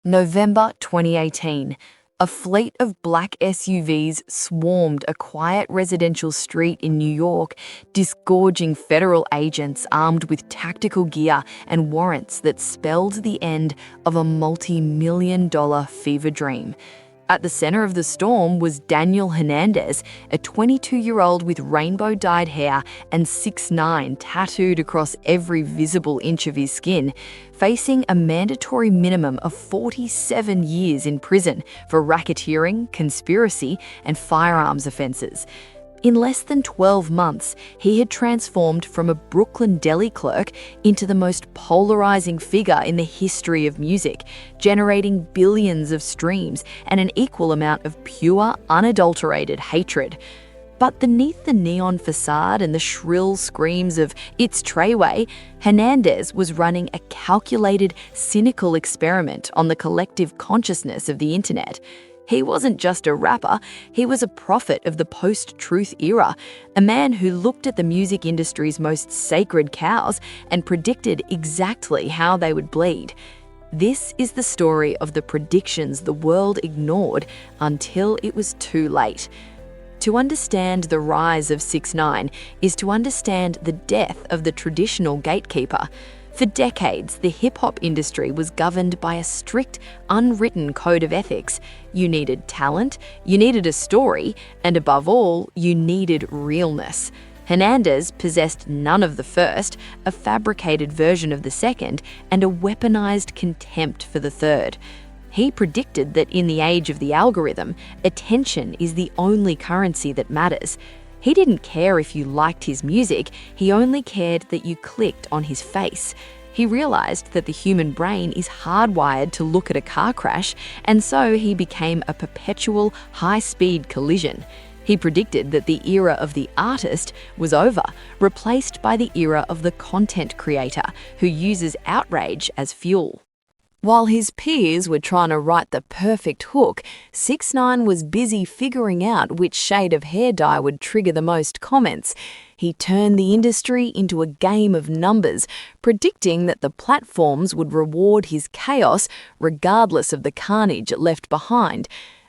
November 2018. A fleet of black SUVs swarmed a quiet residential street in New York, disgorging federal agents armed with tactical gear and warrants that spelled the end of a multi-million-dollar fever dream. At the center of the storm was Daniel Hernandez, a 22-year-old with rainbow-dyed hair and 6ix9ine tattooed across every visible inch of his skin, facing a mandatory minimum of 47 years in prison for racketeering, conspiracy, and firearms offenses. In less than 12 months, he had transformed from a Brooklyn deli clerk into the most polarizing figure in the history of music, generating billions of streams and an equal amount of pure, unadulterated hatred. But beneath the neon facade and the shrill screams of "It's Treyway," Hernandez was running a calculated, cynical experiment on the collective consciousness of the internet. He wasn't just a rapper, he was a prophet of the post-truth era, a man who looked at the music industry's most sacred cows and predicted exactly how they would bleed. This is the story of the predictions the world ignored until it was too late. To understand the rise of 6ix9ine is to understand the death of the traditional gatekeeper. For decades, the hip-hop industry was governed by a strict, unwritten code of ethics. You needed talent, you needed a story, and above all, you needed realness. Hernandez possessed none of the first, a fabricated version of the second, and a weaponized contempt for the third. He predicted that in the age of the algorithm, attention is the only currency that matters. He didn't care if you liked his music, he only cared that you clicked on his face. He realized that the human brain is hardwired to look at a car crash, and so he became a perpetual, high-speed collision. He predicted that the era of the artist was over, replaced by the era of the content creator, who uses outrage as fuel. While his peers were trying to write the perfect hook, 6ix9ine was busy figuring out which shade of hair dye would trigger the most comments. He turned the industry into a game of numbers, predicting that the platforms would reward his chaos regardless of the carnage left behind.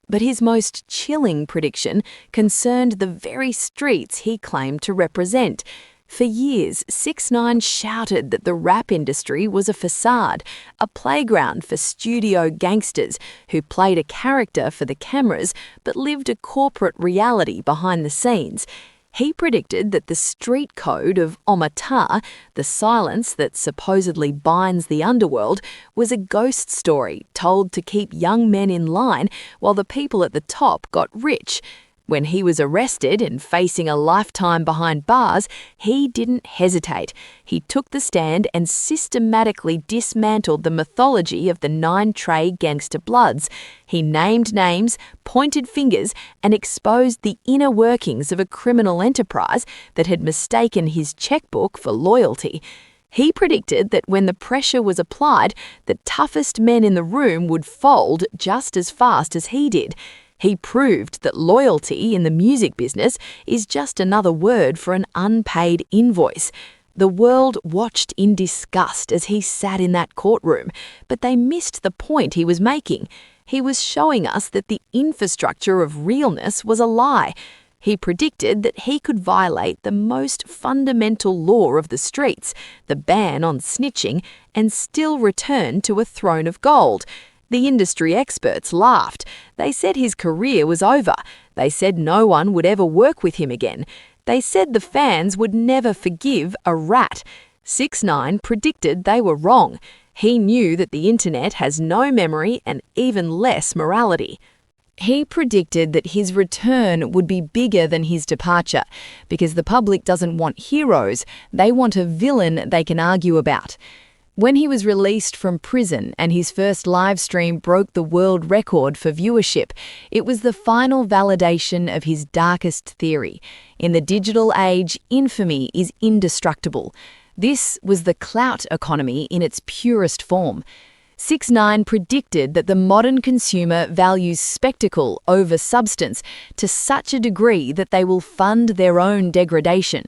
But his most chilling prediction concerned the very streets he claimed to represent. For years, 6ix9ine shouted that the rap industry was a facade, a playground for studio gangsters who played a character for the cameras but lived a corporate reality behind the scenes. He predicted that the street code of omerta, the silence that supposedly binds the underworld, was a ghost story told to keep young men in line while the people at the top got rich. When he was arrested and facing a lifetime behind bars, he didn't hesitate. He took the stand and systematically dismantled the mythology of the 9 Trey gangster bloods. He named names, pointed fingers, and exposed the inner workings of a criminal enterprise that had mistaken his checkbook for loyalty. He predicted that when the pressure was applied, the toughest men in the room would fold just as fast as he did. He proved that loyalty in the music business is just another word for an unpaid invoice. The world watched in disgust as he sat in that courtroom, but they missed the point he was making. He was showing us that the infrastructure of realness was a lie. He predicted that he could violate the most fundamental law of the streets, the ban on snitching, and still return to a throne of gold. The industry experts laughed. They said his career was over. They said no one would ever work with him again. They said the fans would never forgive a rat. 6ix9ine predicted they were wrong. He knew that the internet has no memory and even less morality. He predicted that his return would be bigger than his departure, because the public doesn't want heroes, they want a villain they can argue about. When he was released from prison and his first live stream broke the world record for viewership, it was the final validation of his darkest theory. In the digital age, infamy is indestructible. This was the clout economy in its purest form. 6ix9ine predicted that the modern consumer values spectacle over substance to such a degree that they will fund their own degradation.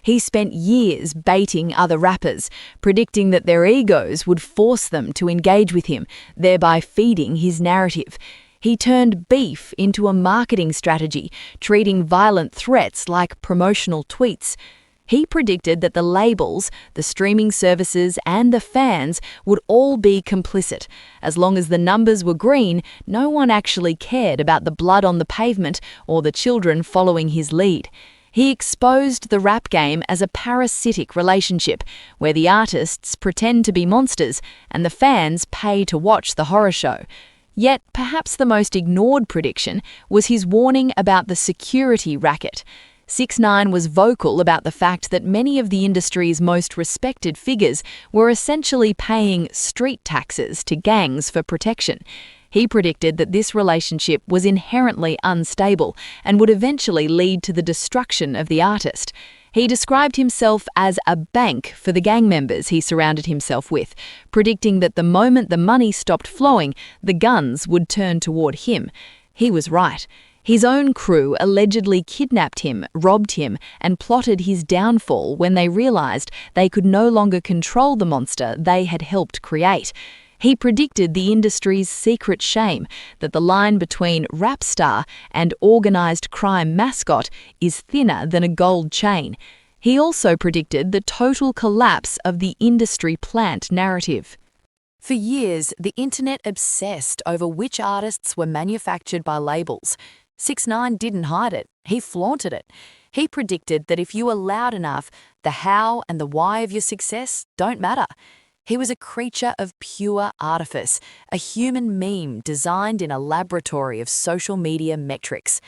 He spent years baiting other rappers, predicting that their egos would force them to engage with him, thereby feeding his narrative. He turned beef into a marketing strategy, treating violent threats like promotional tweets. He predicted that the labels, the streaming services, and the fans would all be complicit. As long as the numbers were green, no one actually cared about the blood on the pavement or the children following his lead. He exposed the rap game as a parasitic relationship, where the artists pretend to be monsters and the fans pay to watch the horror show. Yet, perhaps the most ignored prediction was his warning about the security racket. 6ix9ine was vocal about the fact that many of the industry's most respected figures were essentially paying street taxes to gangs for protection. He predicted that this relationship was inherently unstable and would eventually lead to the destruction of the artist. He described himself as a bank for the gang members he surrounded himself with, predicting that the moment the money stopped flowing, the guns would turn toward him. He was right. His own crew allegedly kidnapped him, robbed him, and plotted his downfall when they realized they could no longer control the monster they had helped create. He predicted the industry's secret shame, that the line between rap star and organized crime mascot is thinner than a gold chain. He also predicted the total collapse of the industry plant narrative. For years, the internet obsessed over which artists were manufactured by labels. 6ix9ine didn't hide it, he flaunted it. He predicted that if you were loud enough, the how and the why of your success don't matter. He was a creature of pure artifice, a human meme designed in a laboratory of social media metrics.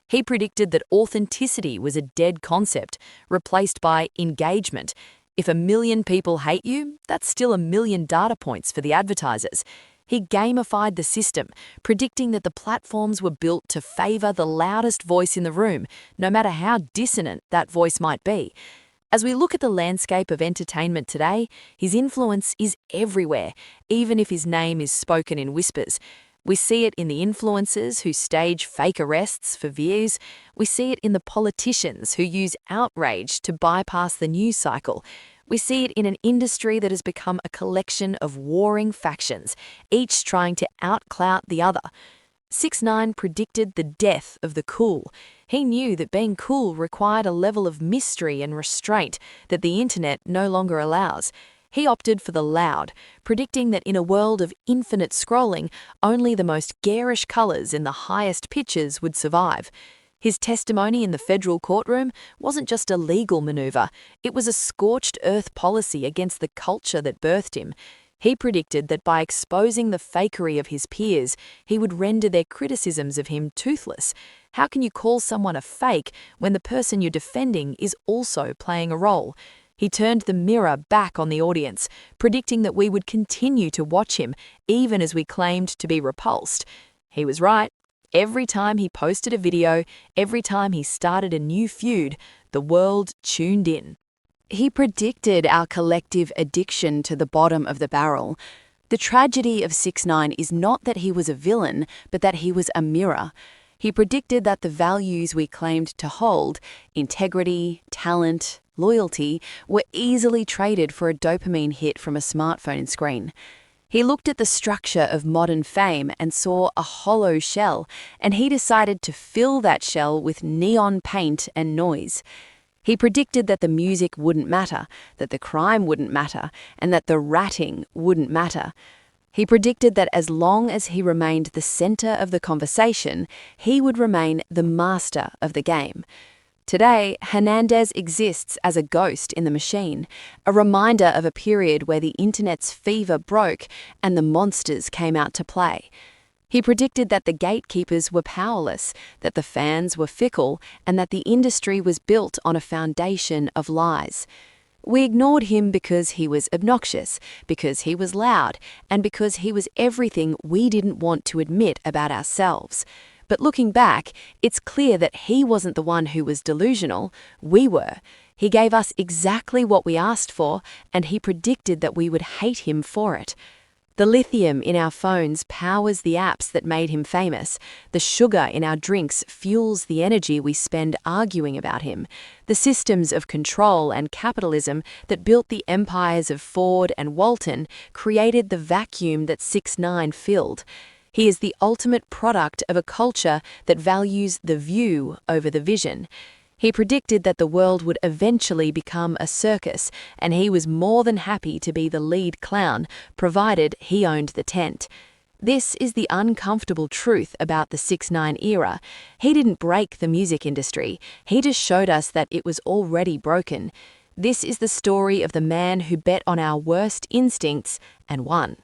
He predicted that authenticity was a dead concept, replaced by engagement. If 1 million people hate you, that's still 1 million data points for the advertisers. He gamified the system, predicting that the platforms were built to favor the loudest voice in the room, no matter how dissonant that voice might be. As we look at the landscape of entertainment today, his influence is everywhere, even if his name is spoken in whispers. We see it in the influencers who stage fake arrests for views. We see it in the politicians who use outrage to bypass the news cycle. We see it in an industry that has become a collection of warring factions, each trying to out-clout the other. 6ix9ine predicted the death of the cool. He knew that being cool required a level of mystery and restraint that the internet no longer allows. He opted for the loud, predicting that in a world of infinite scrolling, only the most garish colors in the highest pitches would survive. His testimony in the federal courtroom wasn't just a legal maneuver, it was a scorched earth policy against the culture that birthed him. He predicted that by exposing the fakery of his peers, he would render their criticisms of him toothless. How can you call someone a fake when the person you're defending is also playing a role? He turned the mirror back on the audience, predicting that we would continue to watch him, even as we claimed to be repulsed. He was right. Every time he posted a video, every time he started a new feud, the world tuned in. He predicted our collective addiction to the bottom of the barrel. The tragedy of 6ix9ine is not that he was a villain, but that he was a mirror. He predicted that the values we claimed to hold, integrity, talent, loyalty, were easily traded for a dopamine hit from a smartphone screen. He looked at the structure of modern fame and saw a hollow shell, and he decided to fill that shell with neon paint and noise. He predicted that the music wouldn't matter, that the crime wouldn't matter, and that the ratting wouldn't matter. He predicted that as long as he remained the center of the conversation, he would remain the master of the game. Today, Hernandez exists as a ghost in the machine, a reminder of a period where the internet's fever broke and the monsters came out to play. He predicted that the gatekeepers were powerless, that the fans were fickle, and that the industry was built on a foundation of lies. We ignored him because he was obnoxious, because he was loud, and because he was everything we didn't want to admit about ourselves. But looking back, it's clear that he wasn't the one who was delusional, we were. He gave us exactly what we asked for, and he predicted that we would hate him for it. The lithium in our phones powers the apps that made him famous. The sugar in our drinks fuels the energy we spend arguing about him. The systems of control and capitalism that built the empires of Ford and Walton created the vacuum that 6ix9ine filled. He is the ultimate product of a culture that values the view over the vision. He predicted that the world would eventually become a circus, and he was more than happy to be the lead clown, provided he owned the tent. This is the uncomfortable truth about the 6ix9ine era. He didn't break the music industry. He just showed us that it was already broken. This is the story of the man who bet on our worst instincts and won.